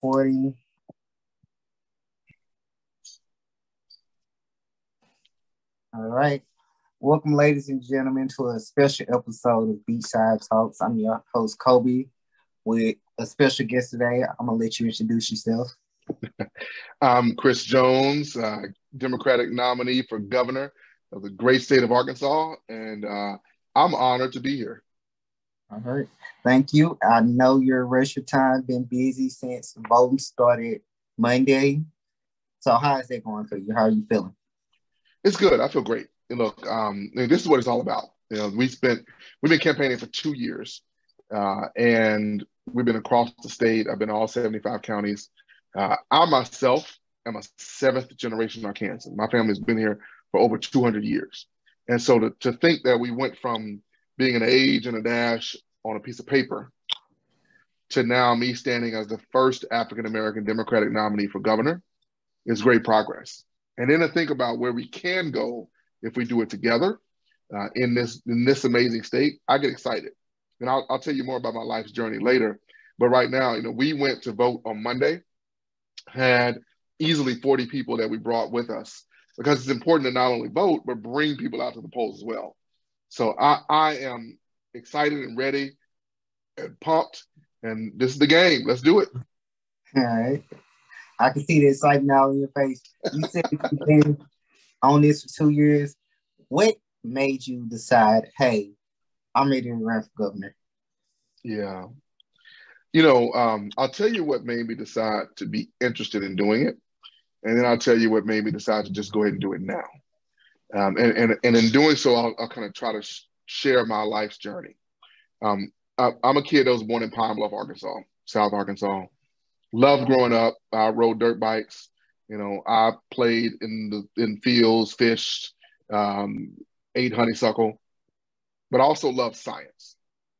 40. All right. Welcome, ladies and gentlemen, to a special episode of Beachside Talks. I'm your host, Kobe, with a special guest today. I'm going to let you introduce yourself. I'm Chris Jones, Democratic nominee for governor of the great state of Arkansas, and I'm honored to be here. All right. Thank you. I know your racial time been busy since voting started Monday. So how is that going for you? How are you feeling? It's good. I feel great. And look, this is what it's all about. We've been campaigning for 2 years, and we've been across the state. I've been to all 75 counties. I myself am a seventh generation Arkansan. My family's been here for over 200 years. And so to think that we went from being an age and a dash on a piece of paper to now me standing as the first African American Democratic nominee for governor is great progress. And then to think about where we can go if we do it together in this amazing state, I get excited. And I'll tell you more about my life's journey later. But right now, we went to vote on Monday, had easily 40 people that we brought with us because it's important to not only vote, but bring people out to the polls as well. So I am excited and ready and pumped, and this is the game. Let's do it. All right. I can see the excitement out in your face. You said you've been on this for 2 years. What made you decide, hey, I'm ready to run for governor? Yeah. I'll tell you what made me decide to be interested in doing it, and then I'll tell you what made me decide to just go ahead and do it now. And in doing so, I'll kind of try to share my life's journey. I'm a kid that was born in Pine Bluff, Arkansas, South Arkansas. Loved growing up. I rode dirt bikes. I played in fields, fished, ate honeysuckle, but also loved science.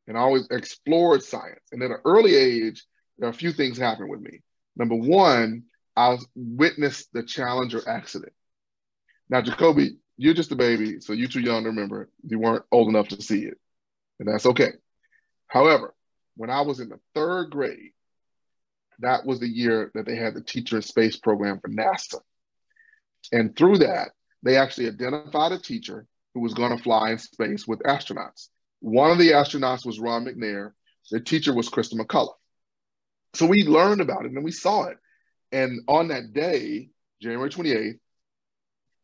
And I always explored science. And at an early age, there are a few things happened with me. Number one, I witnessed the Challenger accident. Now, Jacoby, you're just a baby, so you're too young to remember. You weren't old enough to see it, and that's okay. However, when I was in the third grade, that was the year that they had the Teacher in Space program for NASA. And through that, they actually identified a teacher who was going to fly in space with astronauts. One of the astronauts was Ron McNair. The teacher was Krista McCullough. So we learned about it and we saw it. And on that day, January 28th,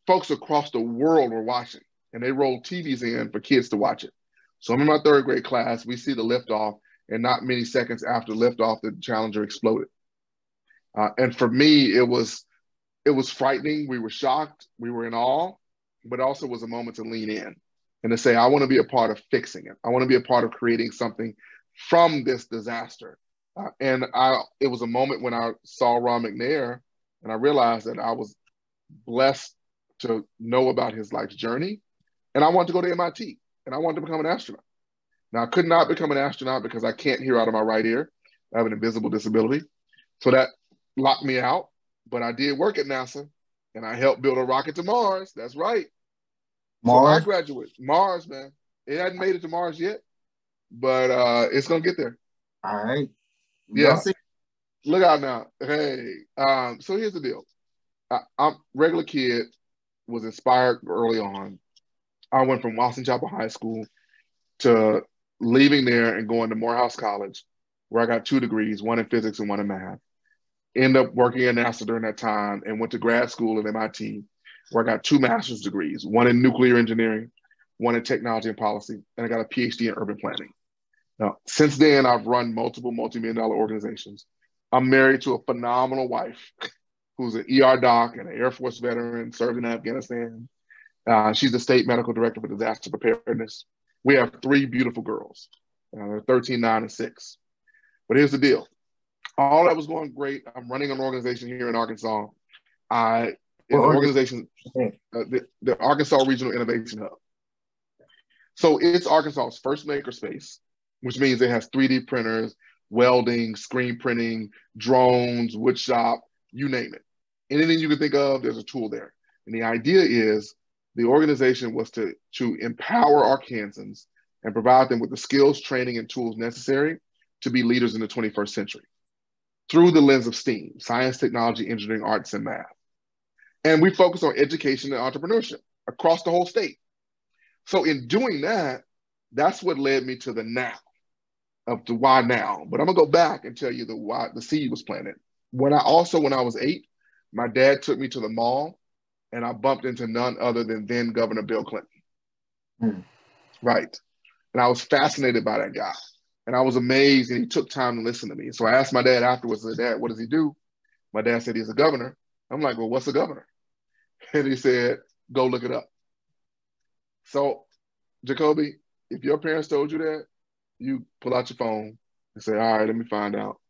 folks across the world were watching, and they rolled TVs in for kids to watch it. So I'm in my third grade class. We see the liftoff, and not many seconds after liftoff, the Challenger exploded. And for me, it was frightening. We were shocked. We were in awe, but also was a moment to lean in and to say, I want to be a part of fixing it. I want to be a part of creating something from this disaster. It was a moment when I saw Ron McNair, and I realized that I was blessed to know about his life's journey. And I wanted to go to MIT, and I wanted to become an astronaut. Now, I could not become an astronaut because I can't hear out of my right ear. I have an invisible disability. So that locked me out. But I did work at NASA, and I helped build a rocket to Mars. That's right. So I Mars? graduated. Mars, man. It hadn't made it to Mars yet, but it's going to get there. All right. We gonna Yeah. see. Look out now. Hey. So here's the deal. I'm a regular kid, was inspired early on. I went from Watson Chapel High School to leaving there and going to Morehouse College, where I got 2 degrees, one in physics and one in math. Ended up working at NASA during that time and went to grad school at MIT, where I got 2 master's degrees, one in nuclear engineering, one in technology and policy, and I got a PhD in urban planning. Now, since then, I've run multiple multi-million dollar organizations. I'm married to a phenomenal wife who's an ER doc and an Air Force veteran, served in Afghanistan. She's the state medical director for disaster preparedness. We have 3 beautiful girls. They're 13, 9, and 6. But here's the deal. All that was going great. I'm running an organization here in Arkansas. I in What the organ- organization, the Arkansas Regional Innovation Hub. So it's Arkansas's first makerspace, which means it has 3D printers, welding, screen printing, drones, wood shop, you name it. Anything you can think of, there's a tool there. And the idea is the organization was to empower Arkansans and provide them with the skills, training, and tools necessary to be leaders in the 21st century. through the lens of STEAM, science, technology, engineering, arts, and math. And we focus on education and entrepreneurship across the whole state. So in doing that, that's what led me to the now, of the why now. But I'm gonna go back and tell you the why the seed was planted. When I was 8, my dad took me to the mall and I bumped into none other than then Governor Bill Clinton. Hmm. Right. And I was fascinated by that guy. And I was amazed, and he took time to listen to me. So I asked my dad afterwards, I said, Dad, what does he do? My dad said he's a governor. I'm like, well, what's a governor? And he said, go look it up. So, Jacoby, if your parents told you that, you pull out your phone and say, all right, let me find out.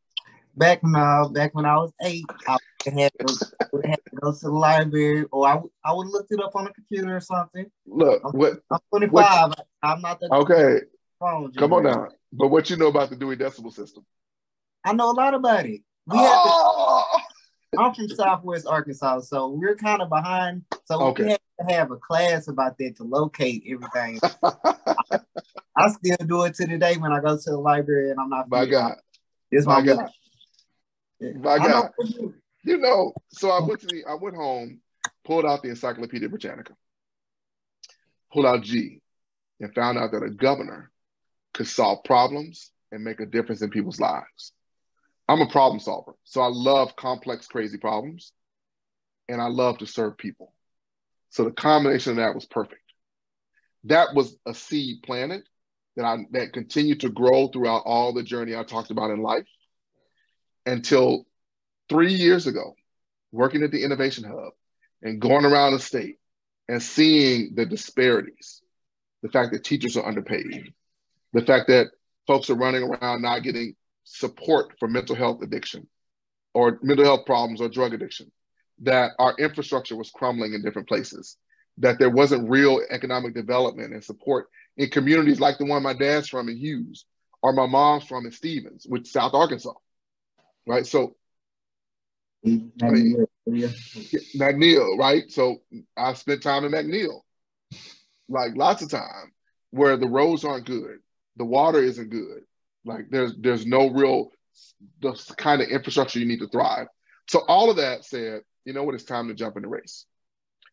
Back when I was 8, I would have to go to the library, or I would look it up on the computer or something. Look, I'm 25. I'm not the okay. phone Come on generation. now. But what you know about the Dewey Decimal System? I know a lot about it. I'm from Southwest Arkansas, so we're kind of behind. So Okay. we have to have a class about that to locate everything. I still do it to today when I go to the library and I'm not. My God. It's my God. My God. Know. So I went home, pulled out the Encyclopedia Britannica, pulled out G, and found out that a governor could solve problems and make a difference in people's lives. I'm a problem solver, so I love complex, crazy problems, and I love to serve people. So the combination of that was perfect. That was a seed planted that continued to grow throughout all the journey I talked about in life until 3 years ago, working at the Innovation Hub and going around the state and seeing the disparities, the fact that teachers are underpaid, the fact that folks are running around not getting support for mental health addiction or mental health problems or drug addiction, that our infrastructure was crumbling in different places, that there wasn't real economic development and support in communities like the one my dad's from in Hughes or my mom's from in Stevens, which South Arkansas, right? So, McNeil, right? So I spent time in McNeil, like lots of time, where the roads aren't good, the water isn't good, like there's no real the kind of infrastructure you need to thrive. So all of that said, you know what, it's time to jump in the race.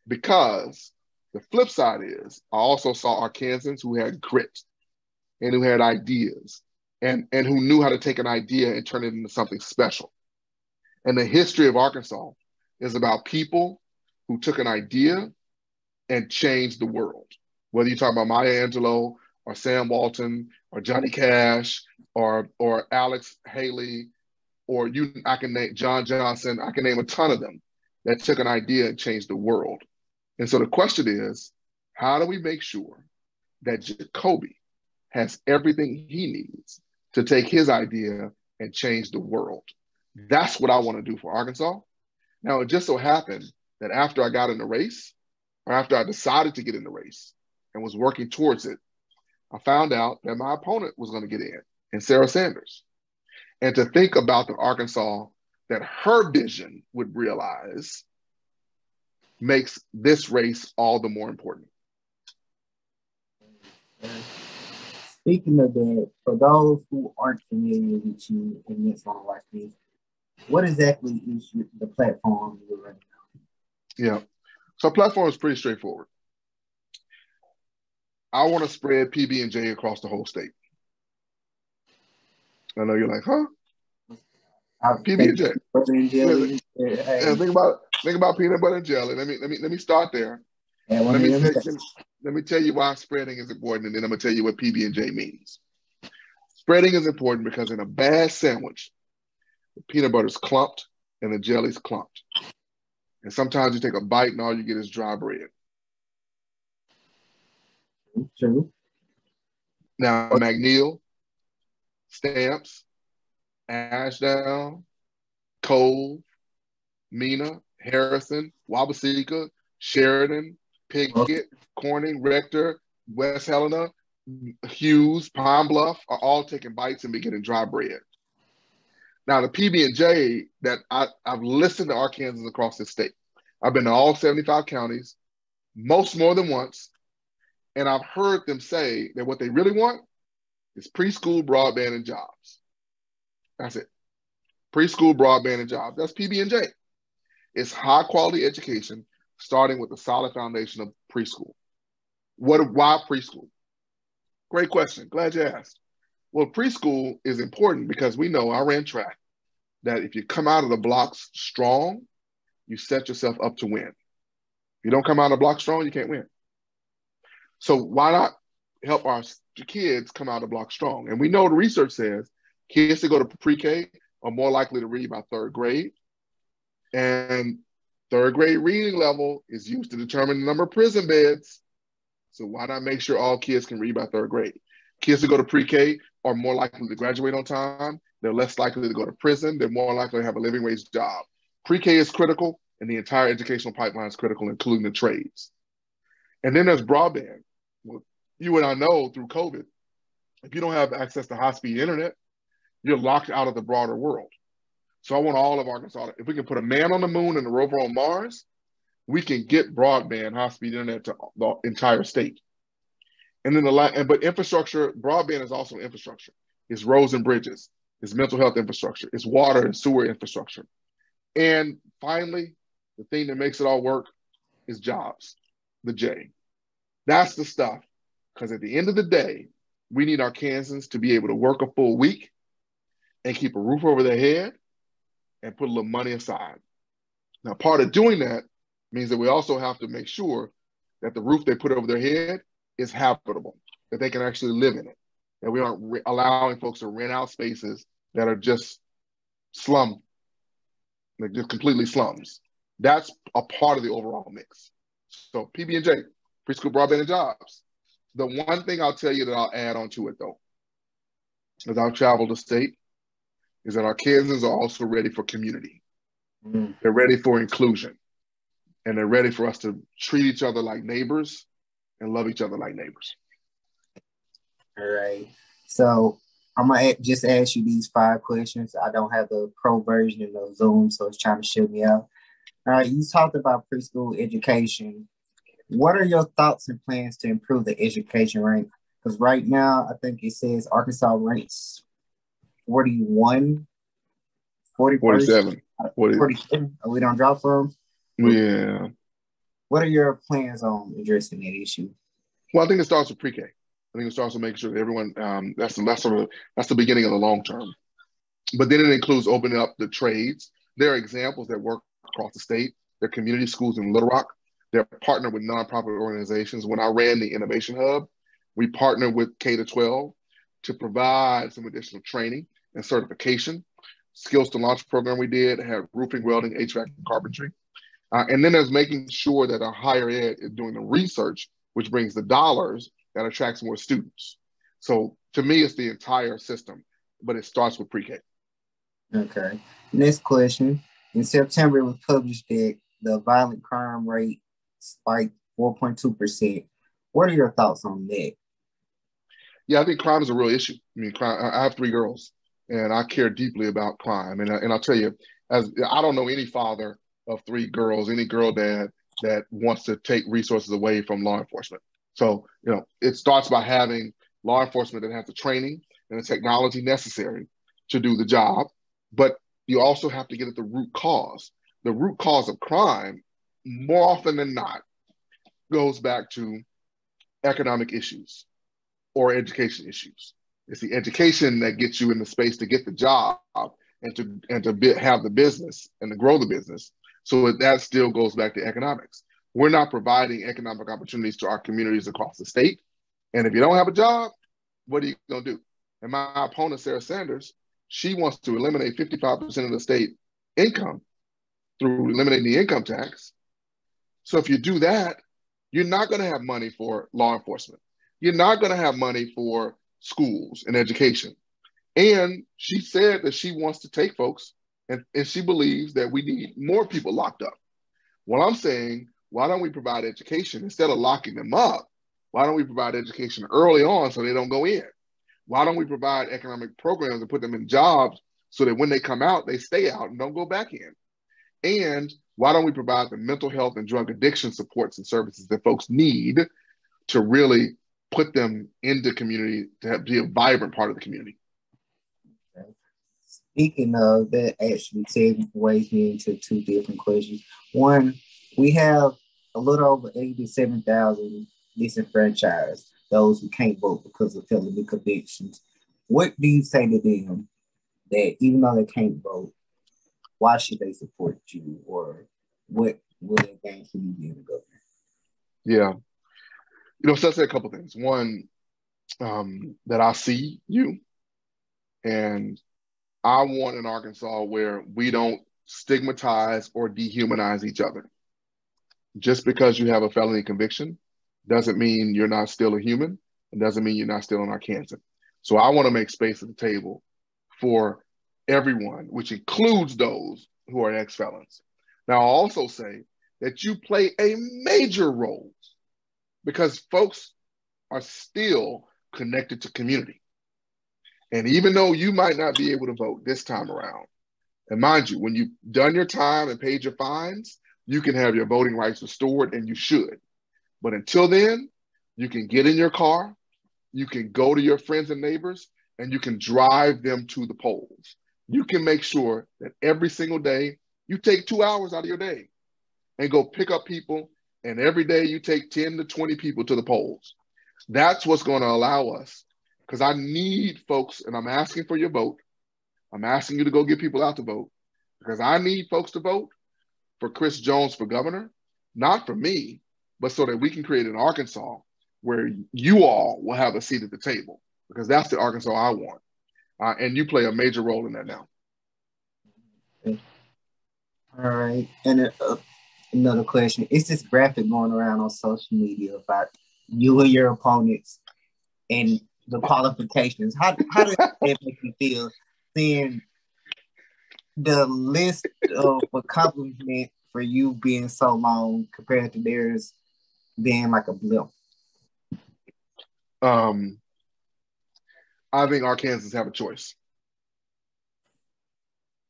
Because the flip side is I also saw Arkansans who had grit and who had ideas and who knew how to take an idea and turn it into something special. And the history of Arkansas is about people who took an idea and changed the world. Whether you talk about Maya Angelou or Sam Walton or Johnny Cash or Alex Haley, or I can name John Johnson, I can name a ton of them that took an idea and changed the world. And so the question is, how do we make sure that Jacoby has everything he needs to take his idea and change the world? That's what I want to do for Arkansas. Now, it just so happened that after I got in the race, or after I decided to get in the race and was working towards it, I found out that my opponent was going to get in, and Sarah Sanders. And to think about the Arkansas that her vision would realize makes this race all the more important. Speaking of that, for those who aren't familiar with you in this one like this, what exactly is the platform you're running on? Yeah. So our platform is pretty straightforward. I want to spread PB&J across the whole state. I know you're like, huh? PB&J. Yeah, think about peanut butter and jelly. Let me start there. Let me tell you why spreading is important, and then I'm gonna tell you what PB&J means. Spreading is important because in a bad sandwich, the peanut butter's clumped and the jelly's clumped. And sometimes you take a bite and all you get is dry bread. True. Now, McNeil, Stamps, Ashdown, Cove, Mena, Harrison, Wabaseka, Sheridan, Piggott, Corning, Rector, West Helena, Hughes, Pine Bluff are all taking bites and getting dry bread. Now, the PB&J that I've listened to Arkansans across the state. I've been to all 75 counties, most more than once, and I've heard them say that what they really want is preschool, broadband, and jobs. That's it. Preschool broadband and jobs. That's PB&J. It's high quality education starting with a solid foundation of preschool. Why preschool? Great question. Glad you asked. Well, preschool is important because we know, I ran track, that if you come out of the blocks strong, you set yourself up to win. If you don't come out of the block strong, you can't win. So why not help our kids come out of the block strong? And we know the research says kids that go to pre-K are more likely to read by third grade. And third grade reading level is used to determine the number of prison beds. So why not make sure all kids can read by third grade? Kids that go to pre-K are more likely to graduate on time. They're less likely to go to prison. They're more likely to have a living wage job. Pre-K is critical, and the entire educational pipeline is critical, including the trades. And then there's broadband. Well, you and I know through COVID, if you don't have access to high-speed internet, you're locked out of the broader world. So I want all of Arkansas, if we can put a man on the moon and a rover on Mars, we can get broadband, high-speed internet to the entire state. And then but infrastructure, broadband is also infrastructure. It's roads and bridges. It's mental health infrastructure. It's water and sewer infrastructure. And finally, the thing that makes it all work is jobs, the J. That's the stuff. Because at the end of the day, we need our Kansans to be able to work a full week and keep a roof over their head and put a little money aside. Now, part of doing that means that we also have to make sure that the roof they put over their head is habitable, that they can actually live in it, that we aren't allowing folks to rent out spaces that are just slum, like just completely slums. That's a part of the overall mix. So PB&J, preschool broadband and jobs. The one thing I'll tell you that I'll add on to it though, as I've traveled the state, is that our Kansans are also ready for community. They're ready for inclusion. And they're ready for us to treat each other like neighbors and love each other like neighbors. All right. So I'm going to just ask you these 5 questions. I don't have the pro version of Zoom, so it's trying to shut me out. All right. You talked about preschool education. What are your thoughts and plans to improve the education rank? Because right now, I think it says Arkansas ranks 41, 47. 47. Are we don't drop from? Yeah. What are your plans on addressing that issue? Well, I think it starts with pre-K. I think it starts with making sure that everyone, that's the beginning of the long term. But then it includes opening up the trades. There are examples that work across the state. There are community schools in Little Rock. They're partnered with nonprofit organizations. When I ran the Innovation Hub, we partnered with K-12 to provide some additional training and certification. Skills to Launch program we did had roofing, welding, HVAC, and carpentry. And then there's making sure that our higher ed is doing the research, which brings the dollars that attracts more students. So to me, it's the entire system, but it starts with pre-K. Okay. Next question. In September, it was published that the violent crime rate spiked 4.2%. What are your thoughts on that? Yeah, I think crime is a real issue. I mean, crime, I have 3 girls, and I care deeply about crime. And I'll tell you, as I don't know any father of 3 girls, any girl dad that wants to take resources away from law enforcement. So, it starts by having law enforcement that has the training and the technology necessary to do the job. But you also have to get at the root cause. The root cause of crime, more often than not, goes back to economic issues or education issues. It's the education that gets you in the space to get the job and to have the business and to grow the business. So that still goes back to economics. We're not providing economic opportunities to our communities across the state. And if you don't have a job, what are you going to do? And my opponent, Sarah Sanders, she wants to eliminate 55% of the state income through eliminating the income tax. So if you do that, you're not going to have money for law enforcement. You're not going to have money for schools and education. And she said that she wants to take folks and she believes that we need more people locked up. Well, I'm saying, why don't we provide education instead of locking them up? Why don't we provide education early on so they don't go in? Why don't we provide economic programs and put them in jobs so that when they come out, they stay out and don't go back in? And why don't we provide the mental health and drug addiction supports and services that folks need to really put them into community to be a vibrant part of the community? Speaking of that, actually segues me into two different questions. One, we have a little over 87,000 disenfranchised, those who can't vote because of felony convictions. What do you say to them that even though they can't vote, why should they support you, or what will they gain from you being a governor? Yeah. So I'll say a couple things. One, that I see you, and I want an Arkansas where we don't stigmatize or dehumanize each other. Just because you have a felony conviction doesn't mean you're not still a human. It doesn't mean you're not still an Arkansan. So I want to make space at the table for everyone, which includes those who are ex-felons. Now, I'll also say that you play a major role because folks are still connected to community. And even though you might not be able to vote this time around, and mind you, when you've done your time and paid your fines, you can have your voting rights restored, and you should. But until then, you can get in your car, you can go to your friends and neighbors, and you can drive them to the polls. You can make sure that every single day you take 2 hours out of your day and go pick up people, and every day you take 10 to 20 people to the polls. That's what's going to allow us, because I need folks, and I'm asking for your vote. I'm asking you to go get people out to vote, because I need folks to vote for Chris Jones for governor, not for me, but so that we can create an Arkansas where you all will have a seat at the table, because that's the Arkansas I want. And you play a major role in that now. All right. And another question. It's this graphic going around on social media about you and your opponents and the qualifications. How does that make you feel seeing the list of accomplishment for you being so long compared to theirs being like a blip? I think Arkansans have a choice.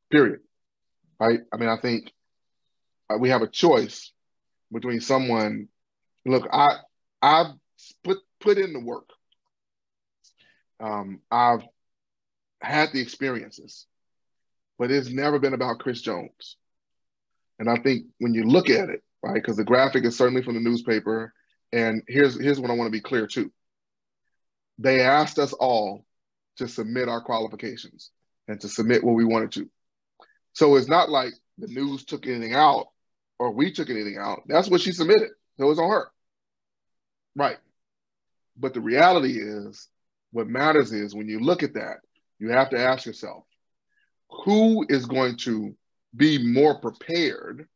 Period. Right? I mean, I think we have a choice between someone. Look, I've put in the work. I've had the experiences, but it's never been about Chris Jones. And I think when you look at it, right, because the graphic is certainly from the newspaper, and here's what I want to be clear too. They asked us all to submit our qualifications and to submit what we wanted to. So it's not like the news took anything out or we took anything out. That's what she submitted. So it's on her. Right. But the reality is, what matters is when you look at that, you have to ask yourself, who is going to be more prepared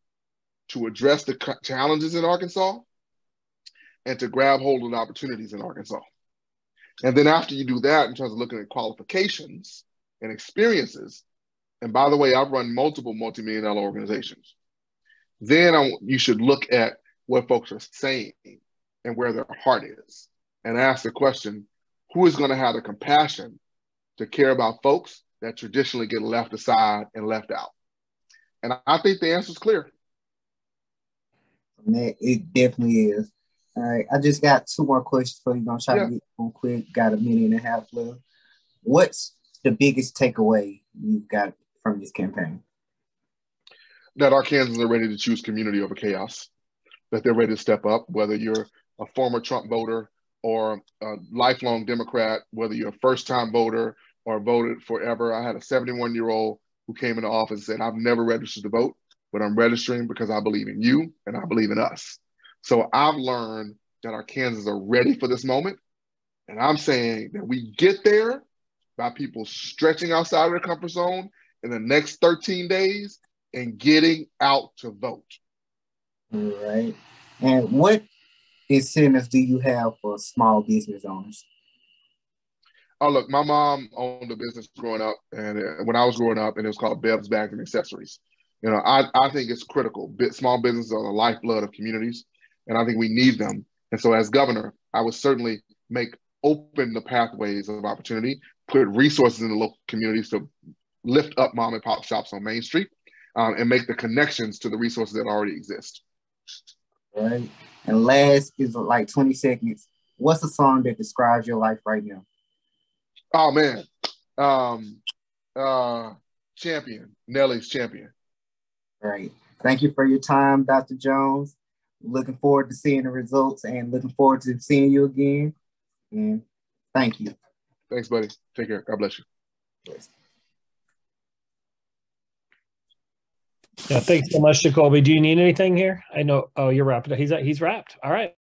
to address the challenges in Arkansas and to grab hold of the opportunities in Arkansas? And then after you do that, in terms of looking at qualifications and experiences, and by the way, I've run multiple multi-million-dollar organizations, then you should look at what folks are saying and where their heart is, and ask the question, who is going to have the compassion to care about folks that traditionally get left aside and left out? And I think the answer is clear. Man, it definitely is. All right, I just got two more questions for you. Gonna try to get one quick. Got a minute and a half left. What's the biggest takeaway you've got from this campaign? That Arkansans are ready to choose community over chaos. That they're ready to step up, whether you're a former Trump voter or a lifelong Democrat, whether you're a first-time voter or voted forever. I had a 71-year-old who came into office and said, I've never registered to vote, but I'm registering because I believe in you and I believe in us. So I've learned that Arkansans are ready for this moment. And I'm saying that we get there by people stretching outside of their comfort zone in the next 13 days and getting out to vote. All right. And what incentives do you have for small business owners? Oh, look, my mom owned a business growing up, and when I was growing up, and it was called Bev's Bags and Accessories. I think it's critical. Small businesses are the lifeblood of communities, and I think we need them. And so as governor, I would certainly open the pathways of opportunity, put resources in the local communities to lift up mom and pop shops on Main Street, and make the connections to the resources that already exist. All right. And last is like 20 seconds. What's a song that describes your life right now? Oh, man. champion. Nelly's champion. Great. Thank you for your time, Dr. Jones. Looking forward to seeing the results and looking forward to seeing you again. And thank you. Thanks, buddy. Take care. God bless you. Yes. Yeah, thanks so much, Jacoby. Do you need anything here? I know. Oh, you're wrapped. He's wrapped. All right.